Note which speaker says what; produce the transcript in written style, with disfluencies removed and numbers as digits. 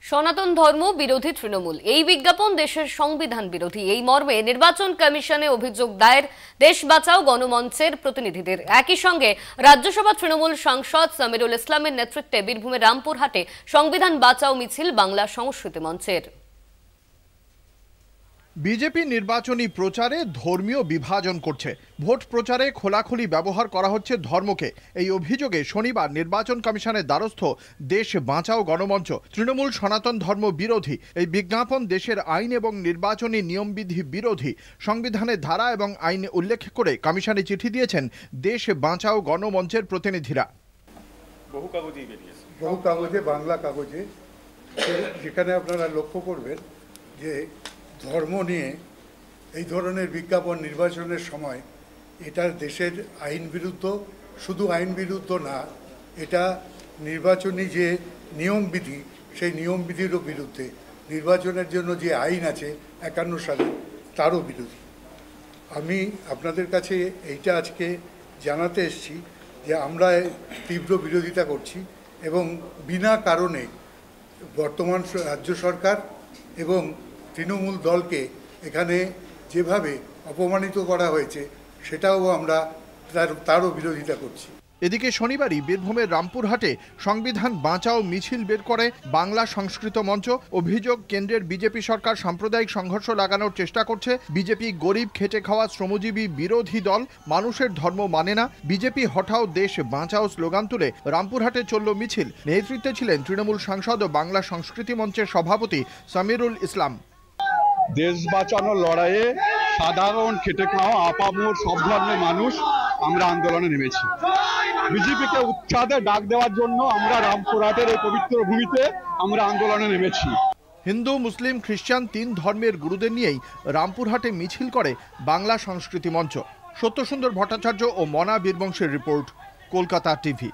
Speaker 1: সনাতন ধর্ম বিরোধী তৃণমূল এই বিজ্ঞাপন দেশের সংবিধান বিরোধী এই মর্মে নির্বাচন কমিশনে অভিযোগ দায়ের দেশ বাঁচাও গণমঞ্চের প্রতিনিধিদের। একই সঙ্গে রাজ্যসভা তৃণমূল সাংসদ সামিরুল ইসলামের নেতৃত্বে বীরভূমের রামপুরহাটে সংবিধান বাঁচাও মিছিল বাংলা সংস্কৃতি মঞ্চের।
Speaker 2: বিজেপি নির্বাচনী প্রচারে ধর্মীয় বিভাজন করছে, ভোট প্রচারে খোলাখুলি ব্যবহার করা হচ্ছে ধর্মকে। এই অভিযোগে শনিবার নির্বাচন কমিশনের দ্বারস্থ দেশ বাঁচাও গণমঞ্চ। তৃণমূল সনাতন ধর্ম বিরোধী এই বিজ্ঞাপন দেশের আইন এবং নির্বাচনী নিয়মবিধি বিরোধী। সংবিধানের ধারা এবং আইন উল্লেখ করে কমিশনে চিঠি দিয়েছেন দেশ বাঁচাও গণমঞ্চের প্রতিনিধিরা।
Speaker 3: বহু
Speaker 4: কাগজে বাংলা কাগজে, যেখানে আপনারা লক্ষ্য করবেন যে ধর্ম নিয়ে এই ধরনের বিজ্ঞাপন নির্বাচনের সময় এটা দেশের আইন বিরুদ্ধ, শুধু আইন বিরুদ্ধ না, এটা নির্বাচনী যে নিয়মবিধি সেই নিয়মবিধিরও বিরুদ্ধে, নির্বাচনের জন্য যে আইন আছে 51 সালে তারও বিরোধী। আমি আপনাদের কাছে এইটা আজকে জানাতে এসেছি যে আমরা তীব্র বিরোধিতা করছি এবং বিনা কারণে বর্তমান রাজ্য সরকার এবং তৃণমূল দলকে এখানে যেভাবে অপমানিত করা হয়েছে সেটাও আমরা তারও বিরোধিতা করছি।
Speaker 2: এদিকে শনিবারই বীরভূমের রামপুরহাটে সংবিধান বাঁচাও মিছিল বের করে বাংলা সংস্কৃত মঞ্চ। অভিযোগ, কেন্দ্রের বিজেপি সরকার সাম্প্রদায়িক সংঘর্ষ লাগানোর চেষ্টা করছে। বিজেপি গরিব খেটে খাওয়া শ্রমজীবী বিরোধী দল, মানুষের ধর্ম মানে না। বিজেপি হঠাও দেশ বাঁচাও স্লোগান তুলে রামপুরহাটে চলল মিছিল। নেতৃত্বে ছিলেন তৃণমূল সাংসদ ও বাংলা সংস্কৃতি মঞ্চের সভাপতি সামিরুল ইসলাম।
Speaker 5: দেশ বাঁচানোর লড়াইয়ে সাধারণ খেটে খাওয়া আপামর সব ধর্মের মানুষ আমরা আন্দোলনে নেমেছি। বিজেপিকে উচ্ছেদে ডাক দেওয়ার জন্য আমরা রামপুরহাটের এই পবিত্র ভূমিতে আমরা আন্দোলনে নেমেছি।
Speaker 2: হিন্দু, মুসলিম, খ্রিস্টান 3 ধর্মের গুরুদের নিয়েই রামপুরহাটে মিছিল করে বাংলা সংস্কৃতি মঞ্চ। সত্যসুন্দর ভট্টাচার্য ও মনা বীরবংশের রিপোর্ট, কলকাতা টিভি।